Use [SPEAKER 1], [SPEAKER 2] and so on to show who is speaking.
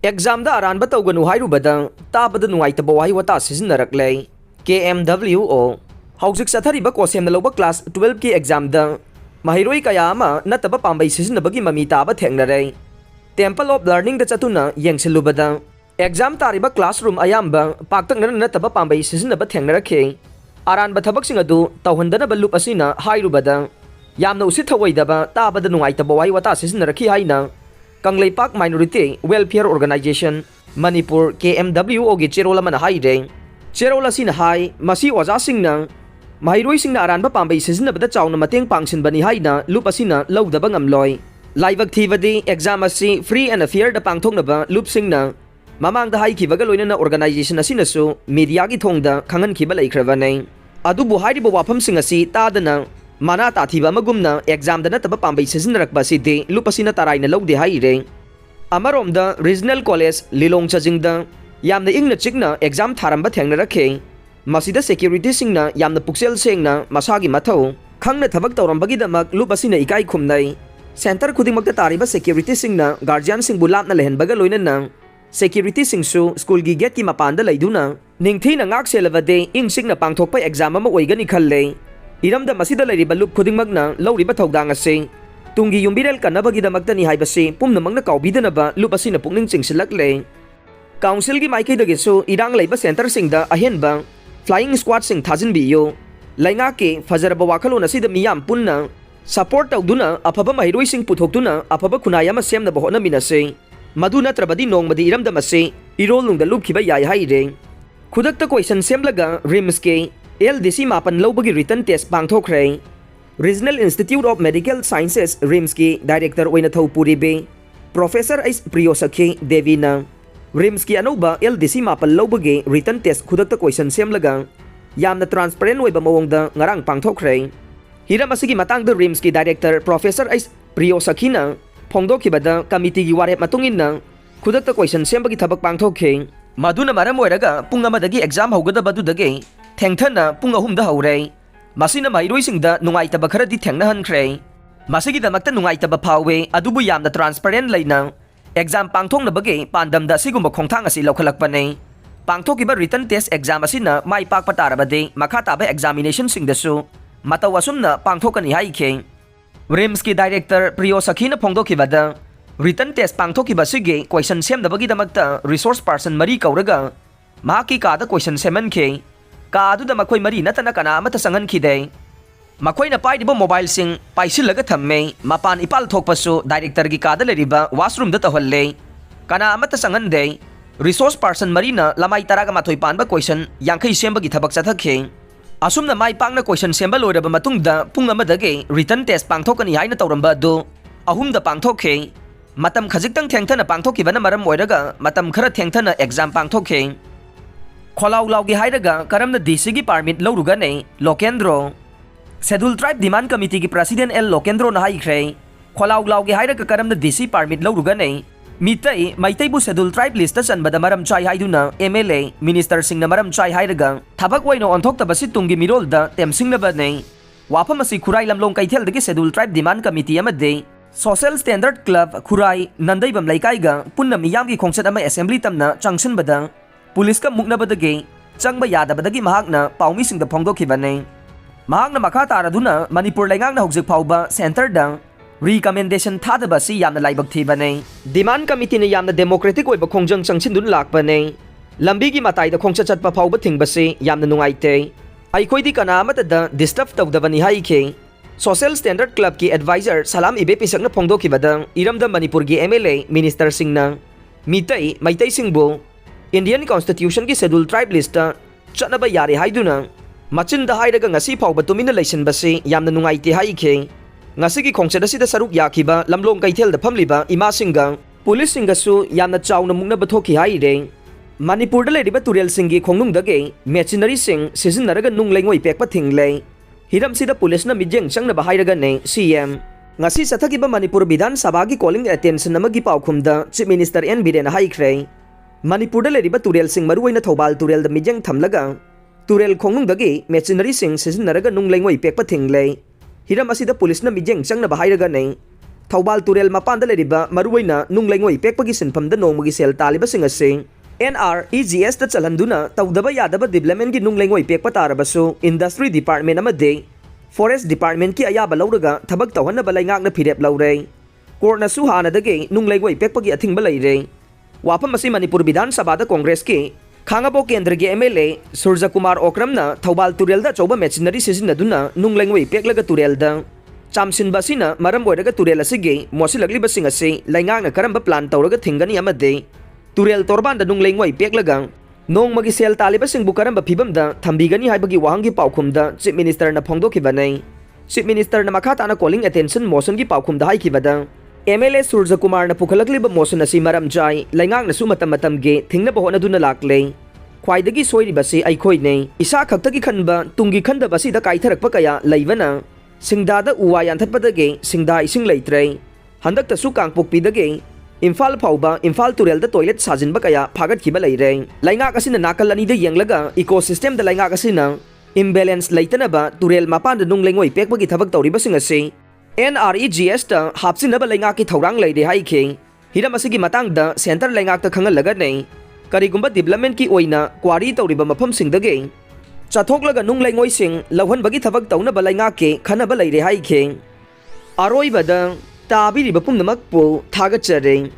[SPEAKER 1] Exam da Aranba Tounu Hairubada Tabada Nungaitaba Wahei Wata Sijinnarakle KMWO Hauzik Sathariba Semlaga Class 12 ki exam da Mahiroi kaya ama nataba pambai sijinnabagi mami taba thengnare Temple of Learning da chatuna yengsilubada exam tariba classroom ayamba paktakna nataba pambai sijinnaba thengnarake Aranba thabak adu tawhandanaba lup asina Hairubada yamna usit thawaidaba Tabada Nungaitaba Wahei Wata Sijinnarakhi haina Kanglei Park Minority Welfare Organization Manipur KMWO gi cherola mana haire cherola sin hai masi oja singna mahiroi singna aranba pambai sijinnabada chauna mateng pangsin bani haina lup asina lodaba ngamloi laibak thibadi exam asi free and fair da pangthokhna lup singna mamang da hai khibaga loinana organization asina su media gi thongda khangan khiba leikhravane adubu hairibo wafam sing asi tadana mana tathiba magumna exam dana taba pambai sijinnarakba sidi lupasina taraina lode haire amaromda regional college lilong chajingda yamna ingna chikna exam tharamba thengnarakhe masida security singna yamna puksel sengna masagi mathau khangna thabak tawrambagi damak lupasina ikai khumnai center khudingmakta tariba security singna guardian sing bulapna lehenbaga loinana security singsu school gi gate ki mapanda leiduna ningthina ngak selawade ing singna pangthokpa exam ama oigani khalle Iramda masida lariba lup khudingmakna lawriba thawdang ase tungi yumbirel kanabagi damakta ni haibase pumnamangna kaubidana lup asina pukning chingsilakle council gi maikhaidagi su irang leiba center singda ahenba flying squad sing thajinbiyo lainga ke fajaraba wakhalon asida miyam punna support tawduna afaba mahiroi sing puthokduna afaba khunayama semna bahona minase madu natrabadi nongmadi iramda mase irol nungda lup khiba yai haire Khudakta question Semlaga rims ke LDC mapan lobagi written test Pangthokhre Regional Institute of Medical Sciences RIMS ki director oina thaupuri be Professor Ais Priyosakhi Devina RIMS ki anoba LDC mapan lobagi written test Khudakta question Semlaga yamna transparent oiba mawongda ngarang Pangthokhre hiram asigi matangda RIMS ki director Professor Ais Priyosakhi na phongdokhibada committee gi warep matungin Khudakta question sembagi thabak Pangthokhe maduna maram oiraga pung amadagi exam haugadabadudagi Thengthana pung ahumda haure masina mahiroi singda nungaitaba kharadi thengna hankhre masigi damakta nungaitaba phawe adubu yamna transparent leina exam pangthoknabagi pandamda sigumba khongthang asi lokhalakpane pangthokiba written test exam asina mai pakpa tarabade makha taba examination singdasu mataw asumna pangthokani haikhe RIMS ki director Priyosakhi na phongdokibada written test pangthokiba sige question semdabagi damakta resource person mari kauraga mahaki kada question semenkhe Kaduda makoy mari natana kana amata sangan khide makoy na paidiba mobile sing paisilaga thamme mapan ipal thokpasu director gi kada leriba washroom da taholle kana amata sangan de resource person marina lamai taraga mathoi panba question yankhai semba gi thabak chathakhe asumna mai pangna question semba loiraba matungda pung amadage written test pangthokani haina tawramba do ahumda pangthokhe matam khajiktang thengthana pangthokibana maram oiraga matam khara thengthana exam pangthokhe Kholau laugi hairaga karamna DC gi permit lauruga nei Lokendro Schedule Tribe Demand Committee gi President L Lokendro na haikre kholau laugi hairaga karamna DC permit lauruga nei mitai maitai bu Schedule Tribe list ta sanbada maram chai haiduna MLA Minister singna maram chai hairaga thabak waino onthokta basi tungi mirolda temsingna ba nei wafam asi khurai lamlong kaithel dagi Schedule Tribe Demand Committee amade Social Standard Club khurai nandaibam laikaiga punna miyam gi khongchat ama assembly tamna changsin bada Police ka muknabadagi changba yadabadagi mahakna paumi singda phongdokhibane mahakna makha taraduna Manipur laingangna hojik phauba center da recommendation thadaba si yamna laibak thibane demand committee na yamna democratic oiba khongjang changchindun lakbane lambi gi matai da khongcha chatpa phauba thingbase yamna nungaite aikhoidi kana amata da disturb tawdabani haike social standard club ki advisor salam ibe pisakna phongdokhibada iramda Manipur gi MLA minister singna mitai maitai singbo Indian Constitution ki Schedule Tribe list chatnaba yare haiduna machinda hairaga ngasi phauba tumina leisinbase yamna nungaite haikhe ngasi gi khongchada sida saruk yakiba lamlong kaithel da phamliba ima singa police singa su yamna chauna mungna bathokhi haire Manipur da leriba turel singi khongnung dage machinery sing Sijinnarakle nung lengoi pekpa thingle hiram sida police na mijeng changna ba hairaga ne CM ngasi sathakiba Manipur Vidhan Sabha gi calling attention namagi paukhumda Chief Minister N Biren haikre Manipur da leriba turel sing maruina thobal turel da mijeng thamlaga turel khongnung dagi machinery sing Sijinnarakle nung lengoi pekpa thingle hiram asida police na mijeng changna ba hairaga nei Thobal Turel Mapanda Leriba, Maruina, Nunglengo, Pekpagi Sinpam, the Nomagi Sel Taliba Singer Sing, NREGS the Chalanduna, Taudaba Yadaba Development Nunglengo, Pekpatarabaso, Industry Department Amade, Forest Department Ki Ayaba Lauraga, Tabak Tawana Balangak the Pirep Laure, Korna Suhana the Gay, Nunglengo, Pekpagi Ating Balay, Wapamasi Manipur Bidan Sabada Congress Ki, Khangabo Kendra MLA, Surja Kumar Okramna, Thobal Turelda Choba Machinery Sijinaduna, Nunglengo, Peklaga Turelda. Chamsin Basina, Maram Boyraga Turela Sige, Mosilagli Basingase, Langanga Karamba Plan Tauraga Tingani Amade, Turel Torban the Nunglengway Peklagang, Nong Magisel Talibasing Bukaramba Pibamda, Tambigani Hibagi Wangi Paukumda, Chief Minister na Pangthokhre Banay, Chief Minister na Makata calling attention motion gi Paukum da Haikibada, MLA Surja Kumar na Pukalakliba motion na si Maram Jai, Langang na Sumatatam Ge, Tingna Bahona Dunalakle, Kwaidagi Soy Basi Aikoine, Isa Kaktagi Kanba, Tungi Kanda Basi da Kaitarak Pakaya, Laivana. Singdada uwayan tatpadage singda ising leitre handak ta sukang pukpidage Imphal phauba Imphal Turel da toilet sajinba kaya phagat khiba leire lainga kasina nakalani da yenglaga ecosystem da lainga kasina imbalance leitanaba Turel mapan da nunglengoi pekbagi thabak tawriba singase NREGS ta hapsinaba lainga ki thorang leire haike hiram asigi matang da center lainga ta khangal laga nei karigumba development ki oina kwari tawriba mafam singdage Chathoklaga Nunglengoi Sing, Lawan Bagi Tabak Tauna Balangake, Kanabala Haike. Aroibada, Tabi Bapum the Makpo, Tagachare.